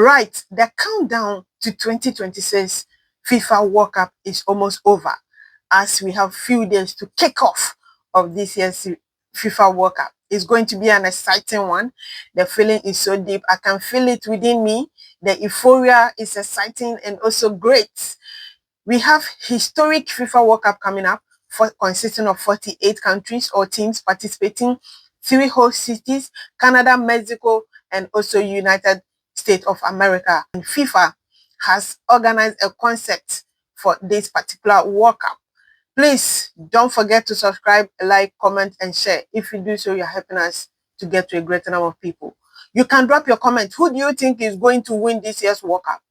Right, the countdown to 2026 FIFA World Cup is almost over, as we have few days to kick off of this year's FIFA World Cup. It's going to be an exciting one. The feeling is so deep. I can feel it within me. The euphoria is exciting and also great. We have historic FIFA World Cup coming up, consisting of 48 countries or teams participating, 3 host cities, Canada, Mexico, and also United States of America. And FIFA has organized a concert for this particular World Cup. Please don't forget to subscribe, like, comment, and share. If you do so, you're helping us to get to a greater number of people. You can drop your comment. Who do you think is going to win this year's World Cup?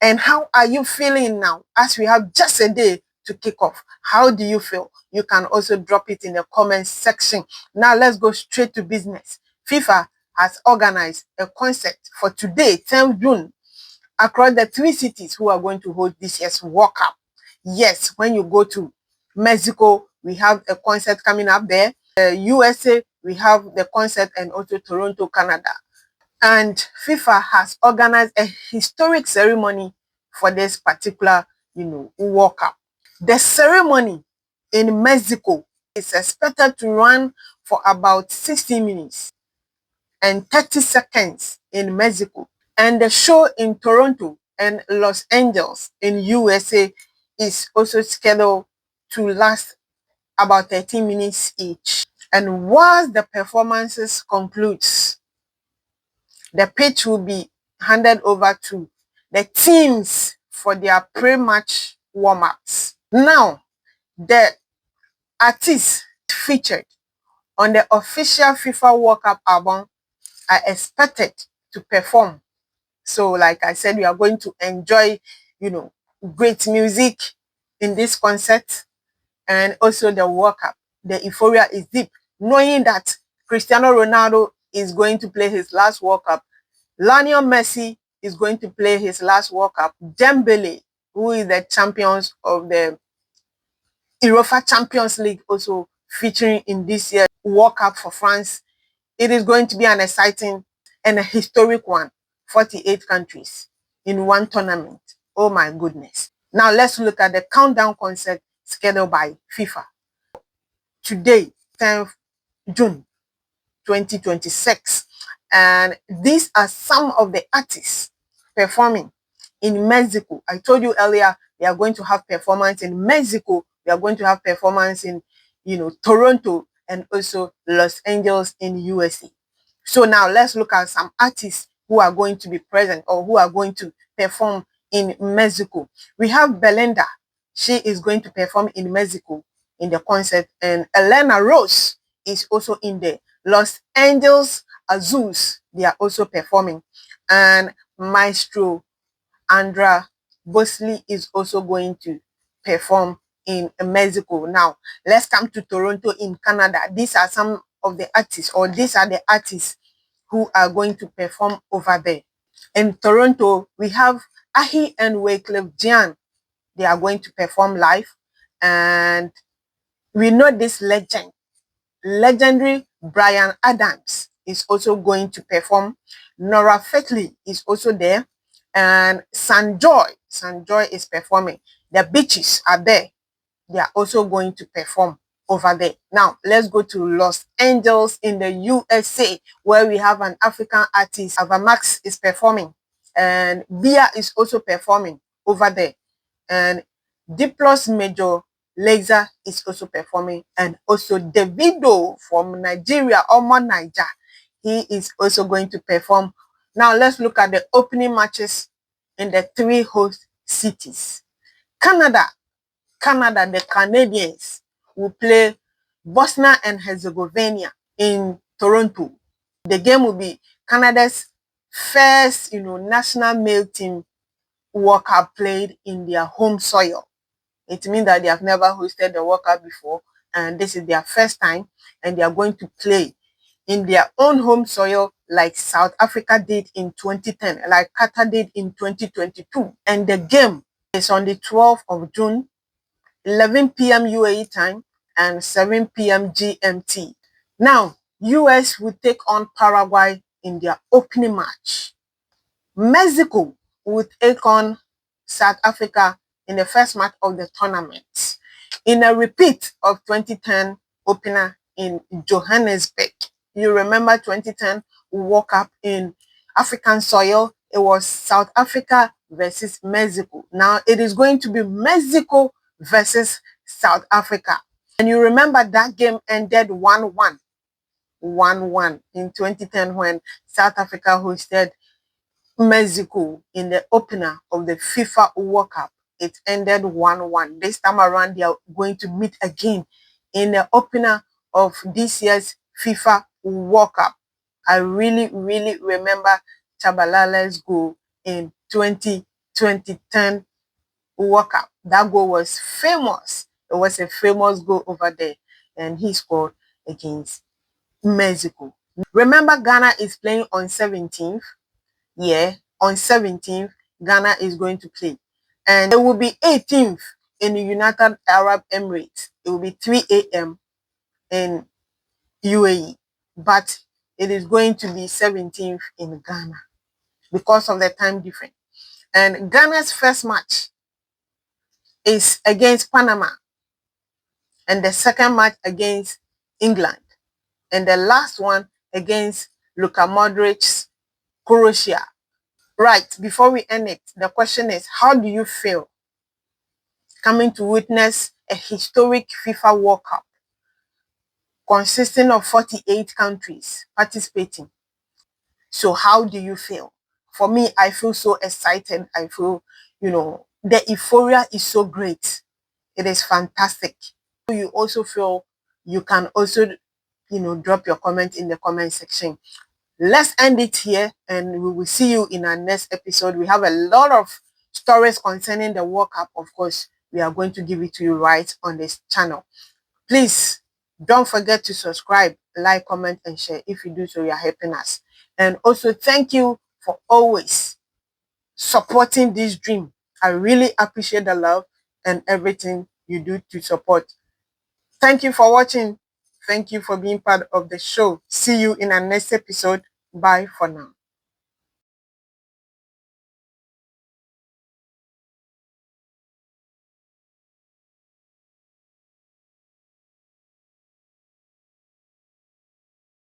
And how are you feeling now as we have just a day to kick off? How do you feel? You can also drop it in the comment section. Now let's go straight to business. FIFA has organized a concert for today, 10th June, across the 3 cities who are going to hold this year's World Cup. Yes, when you go to Mexico, we have a concert coming up there. USA, we have the concert, and also Toronto, Canada. And FIFA has organized a historic ceremony for this particular, World Cup. The ceremony in Mexico is expected to run for about 60 minutes and 30 seconds in Mexico. And the show in Toronto and Los Angeles in USA is also scheduled to last about 13 minutes each. And once the performances concludes, the pitch will be handed over to the teams for their pre-match warm-ups. Now, the artists featured on the official FIFA World Cup album are expected to perform. So, like I said, we are going to enjoy, great music in this concert, and also the World Cup. The euphoria is deep, knowing that Cristiano Ronaldo is going to play his last World Cup. Lionel Messi is going to play his last World Cup. Dembele, who is the champions of the UEFA Champions League, also featuring in this year's World Cup for France. It is going to be an exciting and a historic one. 48 countries in one tournament. Oh my goodness. Now let's look at the countdown concert scheduled by FIFA. Today, 10th June 2026. And these are some of the artists performing in Mexico. I told you earlier, they are going to have performance in Mexico. They are going to have performance in, Toronto and also Los Angeles in USA. So now let's look at some artists who are going to be present or who are going to perform in Mexico. We have Belinda. She is going to perform in Mexico in the concert. And Elena Rose is also in there. Los Angeles Azules, they are also performing. And Maestro Andra Bosley is also going to perform in Mexico. Now, let's come to Toronto in Canada. These are some of the artists, or these are the artists who are going to perform over there. In Toronto, we have Ahi and Wycliffe Jean. They are going to perform live. And we know this legendary Brian Adams is also going to perform. Nora Fakeley is also there. And Sanjoy is performing. The Beaches are there. They are also going to perform over there. Now, let's go to Los Angeles in the USA, where we have an African artist. Avamax is performing. And Bia is also performing over there. And Diplos Major Lazer is also performing. And also Davido from Nigeria, Omo Naija, he is also going to perform. Now, let's look at the opening matches in the 3 host cities. Canada, the Canadians will play Bosnia and Herzegovina in Toronto. The game will be Canada's first, national male team World Cup played in their home soil. It means that they have never hosted the World Cup before, and this is their first time, and they are going to play in their own home soil like South Africa did in 2010, like Qatar did in 2022. And the game is on the 12th of June, 11 p.m. UAE time and 7 p.m. GMT. Now, US will take on Paraguay in their opening match. Mexico would take on South Africa in the first match of the tournament. In a repeat of 2010 opener in Johannesburg. You remember 2010 World Cup in African soil? It was South Africa versus Mexico. Now it is going to be Mexico versus South Africa. And you remember that game ended 1-1. 1-1 in 2010 when South Africa hosted Mexico in the opener of the FIFA World Cup. It ended 1-1. This time around, they are going to meet again in the opener of this year's FIFA World Cup. I really, really remember Chabalala's goal in 2010 World Cup. That goal was famous. It was a famous goal over there, and he scored against Mexico. Remember, Ghana is playing on 17th. Yeah, on 17th, Ghana is going to play. And it will be 18th in the United Arab Emirates. It will be 3 a.m. in UAE. But it is going to be 17th in Ghana because of the time difference. And Ghana's first match is against Panama. And the second match against England. And the last one against Luka Modric's Croatia. Right, before we end it, the question is, how do you feel coming to witness a historic FIFA World Cup consisting of 48 countries participating? So how do you feel? For me, I feel so excited. I feel, the euphoria is so great. It is fantastic. You also feel you can also, drop your comment in the comment section. Let's end it here and we will see you in our next episode. We have a lot of stories concerning the World Cup. Of course, we are going to give it to you right on this channel. Please don't forget to subscribe, like, comment, and share. If you do so, you are helping us. And also, thank you for always supporting this dream. I really appreciate the love and everything you do to support. Thank you for watching. Thank you for being part of the show. See you in our next episode. Bye for now.